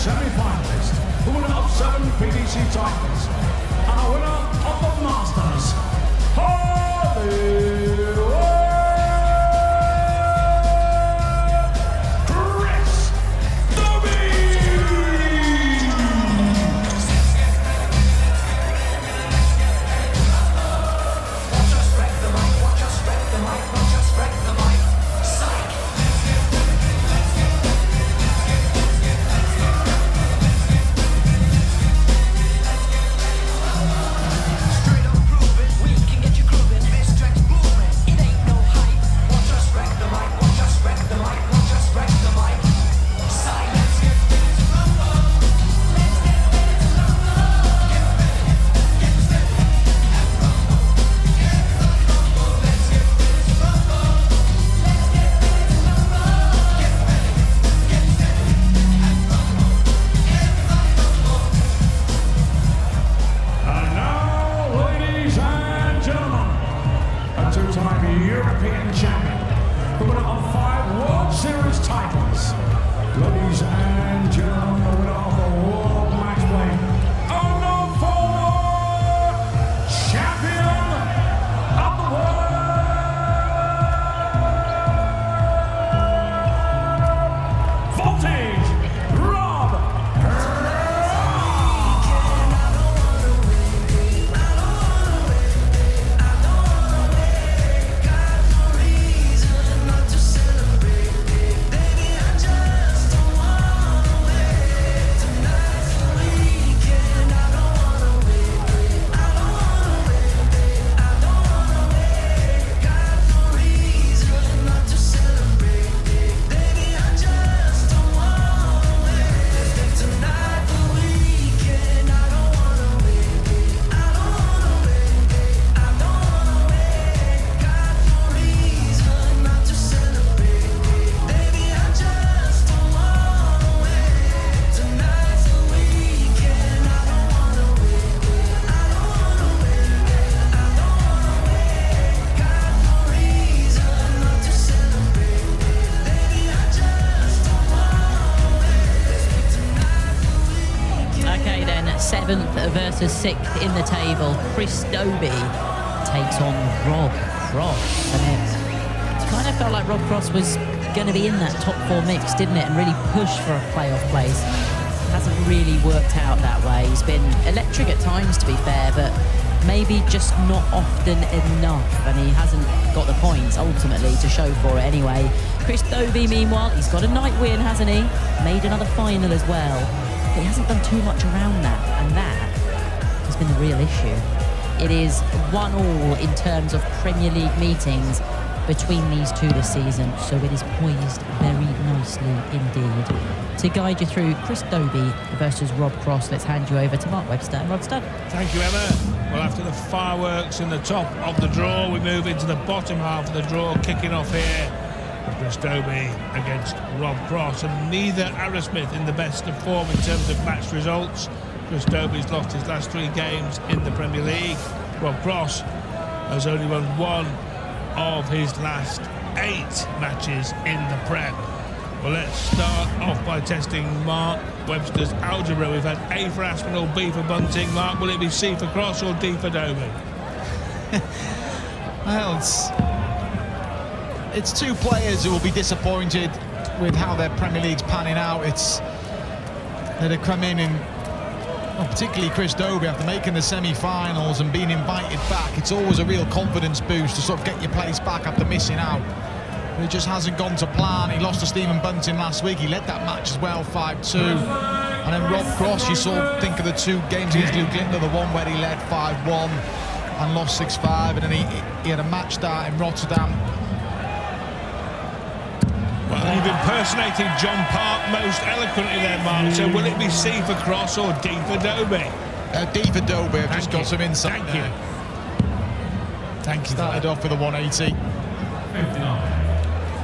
semi-finalist, the winner of 7 PDC titles, and the winner of the Masters, Chris Dobey! Watch us wreck the mic, watch us wreck the mic, watch us wreck the mic. Psych! Straight up proving, we can get you grooving. This track's moving, it ain't no hype. Watch us wreck the mic, watch us wreck the mic, watch us wreck the mic. Psych! And now, ladies and gentlemen, a two-time European champion, the winner of 5 World Series titles. Ladies and gentlemen, the winner of the World Match Play, and the former champion of the world, Voltage, Rob Okay then, 7th versus 6th in the table. Chris Dobey takes on Rob Cross. And it kind of felt like Rob Cross was going to be in that top 4 mix, didn't it? And really push for a playoff place. Hasn't really worked out that way. He's been electric at times, to be fair, but maybe just not often enough. And he hasn't got the points, ultimately, to show for it anyway. Chris Dobey, meanwhile, he's got a night win, hasn't he? Made another final as well. But he hasn't done too much around that, and that has been the real issue. It is 1-1 in terms of Premier League meetings between these two this season, so it is poised very nicely indeed. To guide you through Chris Dobey versus Rob Cross, let's hand you over to Mark Webster and Rod Studd. Thank you, Emma. Well, after the fireworks in the top of the draw, we move into the bottom half of the draw, kicking off here. Chris Dobey against Rob Cross, and neither Aerosmith in the best of form in terms of match results. Chris Dobey's lost his last 3 games in the Premier League. Rob Cross has only won 1 of his last 8 matches in the Prem. Well, let's start off by testing Mark Webster's algebra. We've had A for Aspinall, B for Bunting. Mark, will it be C for Cross or D for Dobey? Well, it's 2 players who will be disappointed with how their Premier League's panning out. It's that have come in and, well, particularly Chris Dobey, after making the semi-finals and being invited back, it's always a real confidence boost to sort of get your place back after missing out. But it just hasn't gone to plan. He lost to Stephen Bunting last week. He led that match as well, 5-2. And then Rob Cross, you think of the 2 games against Luke Linder, the one where he led 5-1 and lost 6-5, and then he had a match start in Rotterdam. Well, you've impersonated John Park most eloquently there, Mark. So will it be C for Cross or D for Dobey? D for Dobey. I've just got some insight. Thank you. Thank you. Started off with a 180.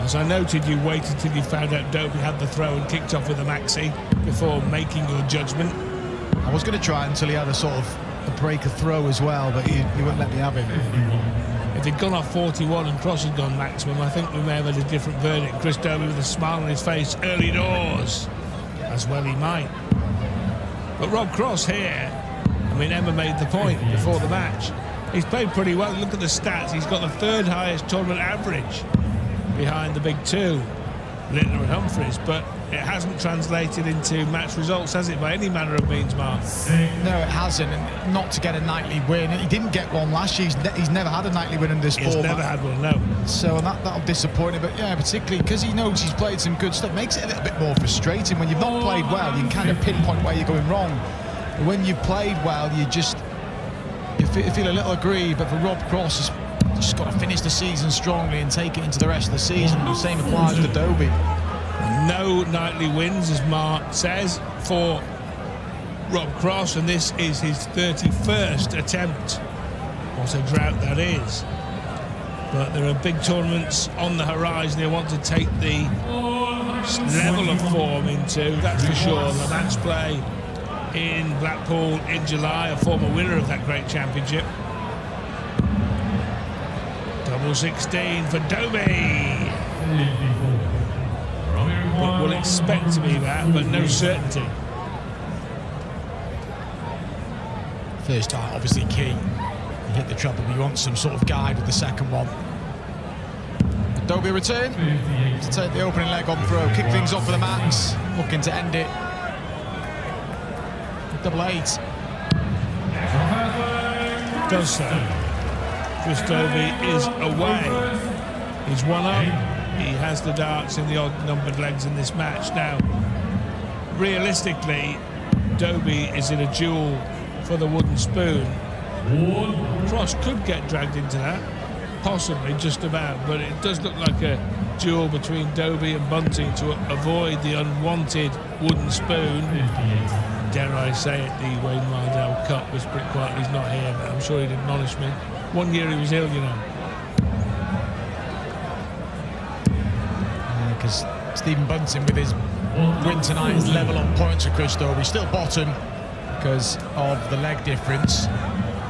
As I noted, you waited till you found out Dobey had the throw and kicked off with a maxi before making your judgment. I was going to try until he had a sort of a break of throw as well, but he wouldn't let me have him. If he'd gone off 41 and Cross had gone maximum, I think we may have had a different verdict. Chris Dobey with a smile on his face early doors. as well he might. But Rob Cross here, I mean, Emma made the point before the match. He's played pretty well. Look at the stats. He's got the third highest tournament average behind the big two, Littler and Humphries, but it hasn't translated into match results, has it, by any manner of means, Mark? No, it hasn't. And not to get a nightly win. He didn't get one last year. He's never had a nightly win in this format. He's never had one, no. So that'll disappoint him. But yeah, particularly because he knows he's played some good stuff, makes it a little bit more frustrating. When you've not played well, you can kind of pinpoint where you're going wrong. But when you've played well, you feel a little aggrieved. But for Rob Cross, he's just got to finish the season strongly and take it into the rest of the season. The same applies to Dobey. No nightly wins, as Mark says, for Rob Cross, and this is his 31st attempt. What a drought that is. But there are big tournaments on the horizon they want to take the level of form into, that's for sure. The match play in Blackpool in July, a former winner of that great championship. Double 16 for Dobey. But we'll expect to be that, but no certainty. First time, obviously key. You hit the treble, but you want some sort of guide with the second one. Dobey return to take the opening leg on throw, kick things off for the Max, looking to end it. Double 8. Does so. Chris Dobey is away. He's 1 up. He has the darts in the odd-numbered legs in this match. Now, realistically, Dobey is in a duel for the wooden spoon. Cross could get dragged into that, possibly, just about, but it does look like a duel between Dobey and Bunting to avoid the unwanted wooden spoon. Dare I say it, the Wayne Mardell Cup was pretty quiet. He's not here, but I'm sure he'd admonish me. 1 year he was ill, you know. Because Stephen Bunting, with his win tonight, is level on points with Chris Dobey. Still bottom because of the leg difference.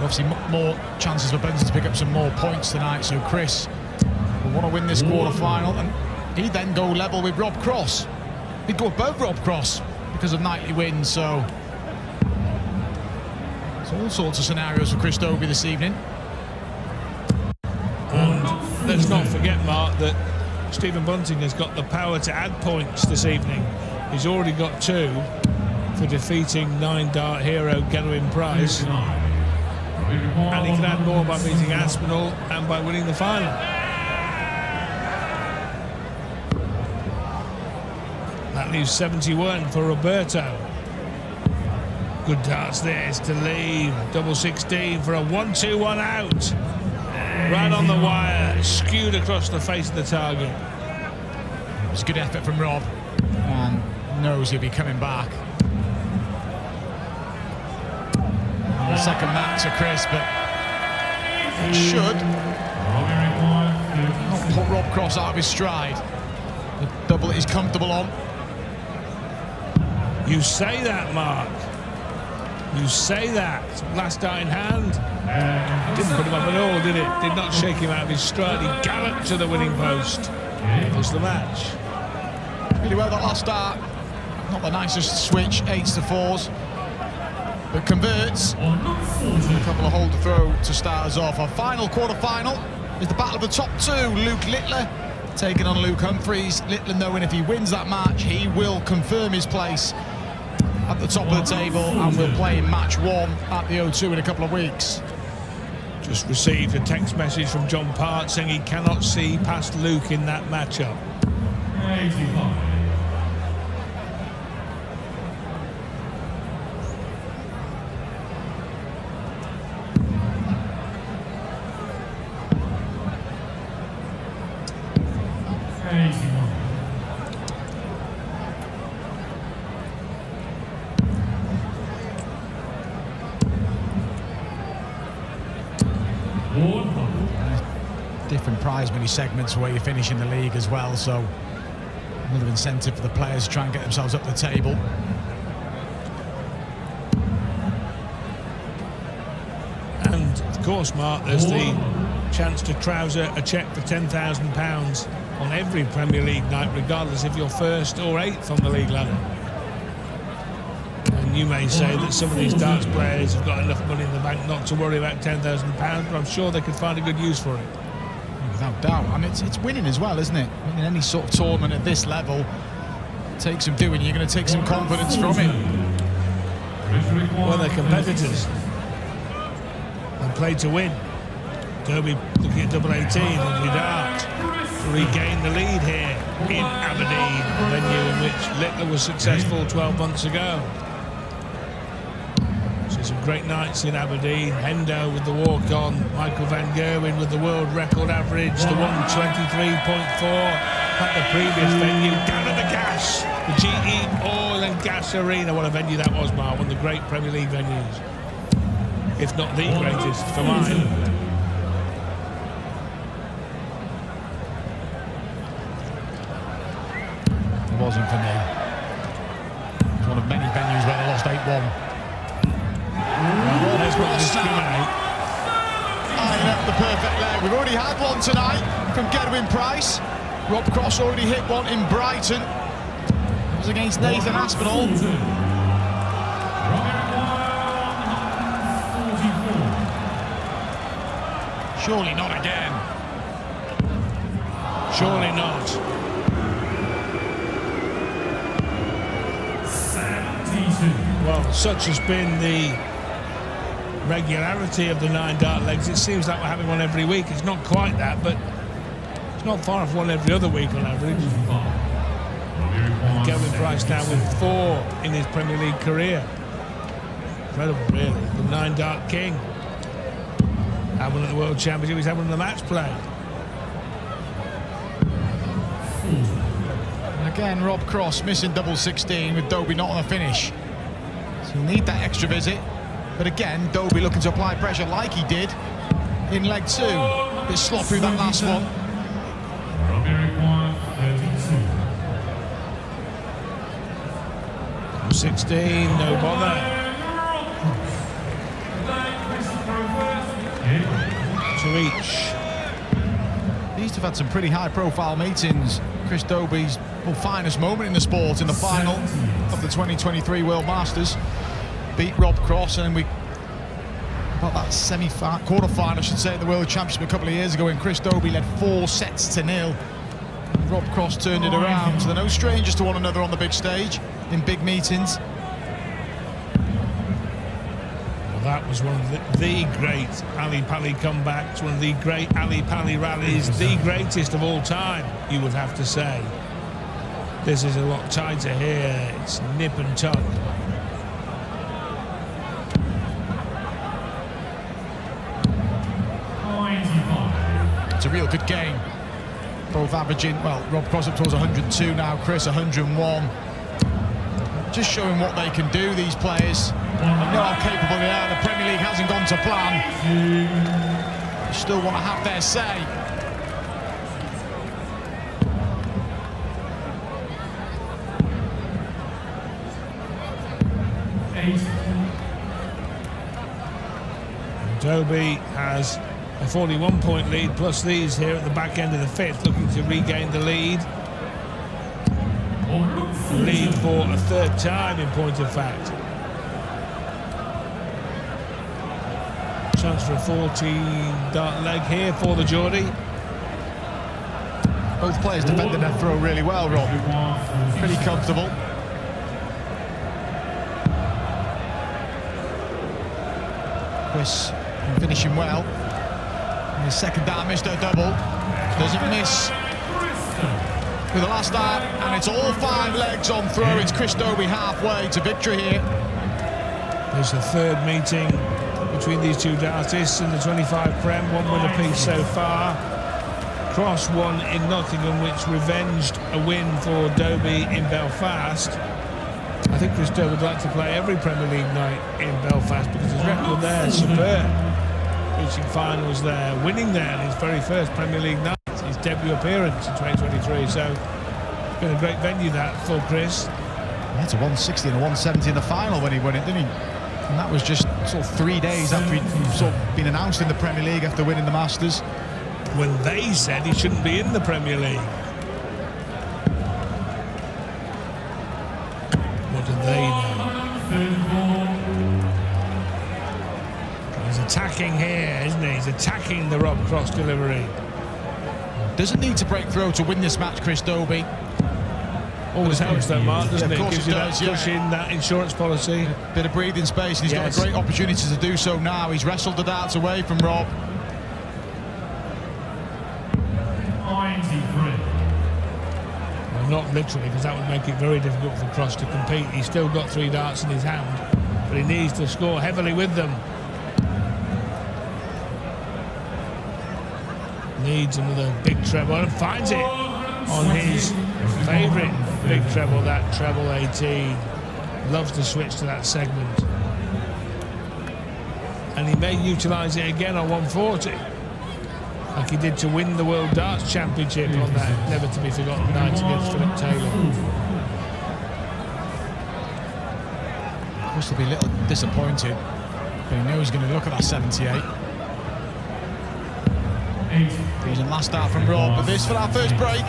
Obviously, more chances for Bunting to pick up some more points tonight. So Chris will want to win this quarter-final, and he'd then go level with Rob Cross. He'd go above Rob Cross because of nightly wins. So all sorts of scenarios for Chris Dobey this evening. And let's not forget, Mark, that Stephen Bunting has got the power to add points this evening. He's already got 2 for defeating 9-dart hero Genwin Price. And he can add more by beating Aspinall and by winning the final. That leaves 71 for Roberto. Good darts this to leave. Double 16 for a 1-2-1 out. Right on the wire, skewed across the face of the target. It was a good effort from Rob, and knows he'll be coming back. And the second match to Chris, but it should not put Rob Cross out of his stride. The double he's comfortable on. You say that, Mark. You say that. Last dart in hand. Didn't put him up at all, did it? Did not shake him out of his stride. He galloped to the winning post. That was the match. Really well that last dart. Not the nicest switch, 8s to 4s. But converts. A couple of hold to throw to start us off. Our final quarter-final is the battle of the top 2. Luke Littler taking on Luke Humphries. Littler knowing if he wins that match, he will confirm his place at the top of the table, and we'll play in match 1 at the O2 in a couple of weeks. Just received a text message from John Part saying he cannot see past Luke in that matchup. 85. Different prize money segments where you finish in the league as well, so another incentive for the players to try and get themselves up the table. And of course, Mark, there's the chance to trouser a cheque for £10,000 on every Premier League night, regardless if you're 1st or 8th on the league ladder. You may say that some of these darts players have got enough money in the bank not to worry about £10,000, but I'm sure they could find a good use for it. Without doubt, and it's winning as well, isn't it? Winning any sort of tournament at this level takes some doing. You're going to take some confidence from it. Well, they're competitors. They play to win. Dobey looking at double 18 and dart to regain the lead here in Aberdeen, the venue in which Littler was successful 12 months ago. So some great nights in Aberdeen. Hendo with the walk-on, Michael van Gerwen with the world record average, the 123.4 at the previous venue. Down at the Gas, the GE Oil and Gas Arena. What a venue that was, Mark. One of the great Premier League venues, if not the greatest for mine. It wasn't for me. It's one of many venues where they lost 8-1. Let's not discriminate. Eyeing up the perfect leg. We've already had one tonight from Gedwin Price. Rob Cross already hit one in Brighton. It was against Nathan Aspinall. Surely not again. Surely not. Well, such has been the regularity of the 9 dart legs. It seems like we're having one every week. It's not quite that, but it's not far off one every other week on average. Gedwin Price now with 4 in his Premier League career. Incredible, really. The 9 dart king. Had one at the World Championship. He's had one in the match play. Again, Rob Cross missing double 16 with Dobey not on the finish. So he'll need that extra visit. But again, Dobey looking to apply pressure like he did in leg 2. A bit sloppy that last one. 16, no bother. To each. He used to have had some pretty high-profile meetings. Chris Dobey's finest moment in the sport in the final of the 2023 World Masters. Beat Rob Cross, and we about that quarter-final, I should say, at the World Championship a couple of years ago when Chris Dobey led 4-0. Rob Cross turned it around. So they're no strangers to one another on the big stage in big meetings. Well, that was one of the great Ali Pali comebacks, one of the great Ali Pali rallies, the greatest of all time, you would have to say. This is a lot tighter here. It's nip and tuck. It's a real good game. Both averaging, well, Rob Cross up towards 102 now, Chris 101. Just showing what they can do, these players. You know how capable they are. The Premier League hasn't gone to plan. They still want to have their say. Dobey has a 41-point lead, plus these here at the back end of the 5th, looking to regain the lead. Lead for a 3rd time, in point of fact. Chance for a 14-dart leg here for the Geordie. Both players defended their throw really well, Rob. Pretty comfortable. Chris finishing well. And his second dart missed her double. Doesn't miss with the last dart, and it's all 5 legs on throw. It's Chris Dobey halfway to victory here. There's the 3rd meeting between these two dartists in the 25 Prem, 1 win apiece so far. Cross won in Nottingham, which revenged a win for Dobey in Belfast. I think Chris Dobey would like to play every Premier League night in Belfast because his record there is superb. Reaching finals there, winning there in his very first Premier League night, his debut appearance in 2023. So it's been a great venue that for Chris. Yeah, it's a 160 and a 170 in the final when he won it, didn't he? And that was just sort of 3 days after he'd sort of been announced in the Premier League after winning the Masters. When they said he shouldn't be in the Premier League. What did they know? He's attacking here, isn't he? He's attacking the Rob Cross delivery. Doesn't need to break through to win this match, Chris Dobey. Always helps though, Mark, doesn't Yeah, it? of course Gives it you does, that cushion, that insurance policy. Bit of breathing space, and he's Yes. got a great opportunity to do so now. He's wrestled the darts away from Rob. 93. Well, not literally, because that would make it very difficult for Cross to compete. He's still got 3 darts in his hand, but he needs to score heavily with them. Needs another big treble and finds it on his favourite big treble, that treble 18. Loves to switch to that segment. And he may utilise it again on 140, like he did to win the World Darts Championship on that never-to-be-forgotten night against Philip Taylor. Chris will be a little disappointed, but he knows he's going to look at that 78. He's a last out from Rob, but this for our first break.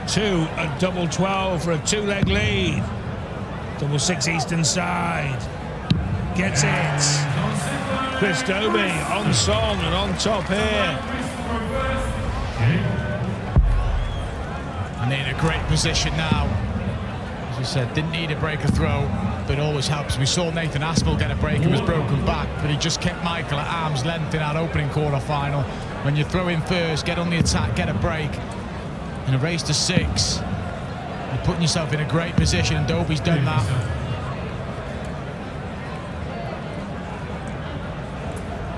Two at double 12 for a 2-leg lead. Double 6 eastern side. Gets it. Chris Dobey on song and on top here. And in a great position now. As we said, didn't need a break or throw, but always helps. We saw Nathan Aspel get a break and was broken back, but he just kept Michael at arm's length in our opening quarter-final. When you throw in first, get on the attack, get a break, in a race to 6, you're putting yourself in a great position, and Dobey's done that.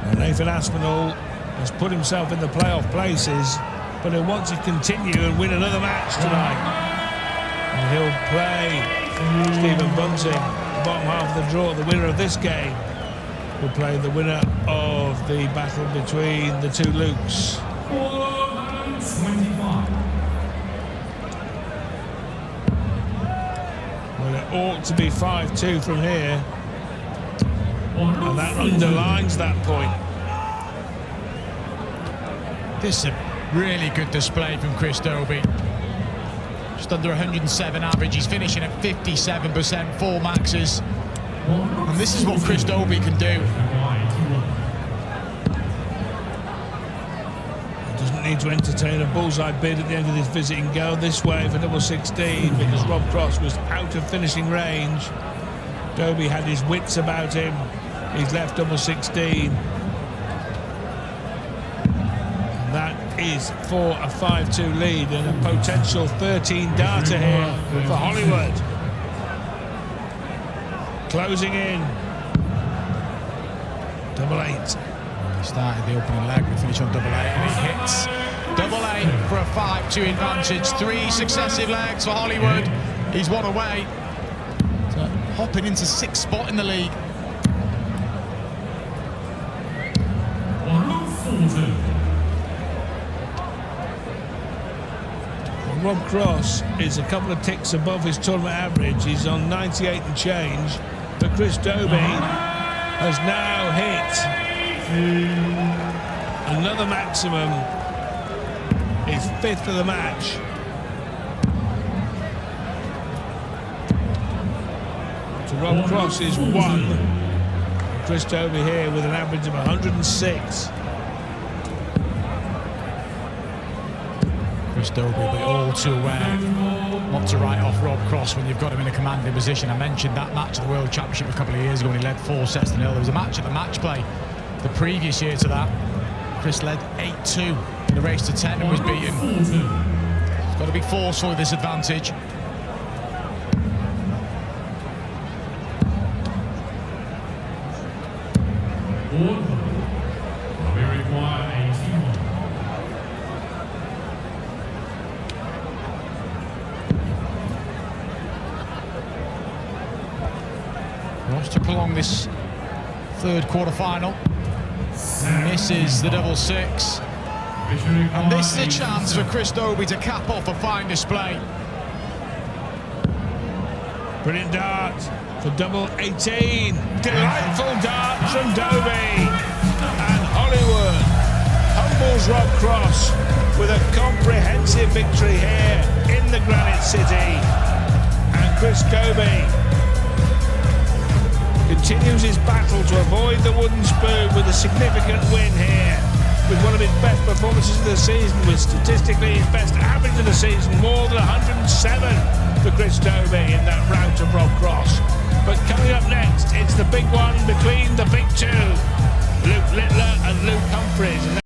And Nathan Aspinall has put himself in the playoff places, but he'll want to continue and win another match tonight. And he'll play Stephen Bunting, the bottom half of the draw. The winner of this game will play the winner of the battle between the two Lukes. 425. Well, it ought to be 5-2 from here, and that underlines that point. This is a really good display from Chris Dobey. Just under 107 average. He's finishing at 57%, 4 maxes. And this is what Chris Dobey can do. He doesn't need to entertain a bullseye bid at the end of this visit and go this way for double 16 because Rob Cross was out of finishing range. Dobey had his wits about him. He's left double 16. That is for a 5-2 lead and a potential 13 darter here for Hollywood. Closing in. Double 8. He started the opening leg, we finish on double 8, and he hits double 8 for a 5-2 advantage. 3 successive legs for Hollywood. He's 1 away. So hopping into 6th spot in the league. Rob Cross is a couple of ticks above his tournament average. He's on 98 and change. But Chris Dobey has now hit another maximum. His 5th of the match. So Rob Cross is 1. Chris Dobey here with an average of 106. Chris Dobey will be all too aware not to write off Rob Cross when you've got him in a commanding position. I mentioned that match at the World Championship a couple of years ago when he led 4-0. There was a match at the match play the previous year to that. Chris led 8-2 in the race to 10 and was beaten. He's got to be forceful with this advantage. We require 81. Wants to prolong this 3rd quarter-final. Misses the double 6. And this is a chance for Chris Dobey to cap off a fine display. Brilliant dart for double 18. Delightful dart from Dobey. And Hollywood humbles Rob Cross with a comprehensive victory here in the Granite City. And Chris Dobey Continues his battle to avoid the wooden spoon with a significant win here. With one of his best performances of the season, with statistically his best average of the season, more than 107 for Chris Dobey in that rout of Rob Cross. But coming up next, it's the big one between the big two, Luke Littler and Luke Humphries.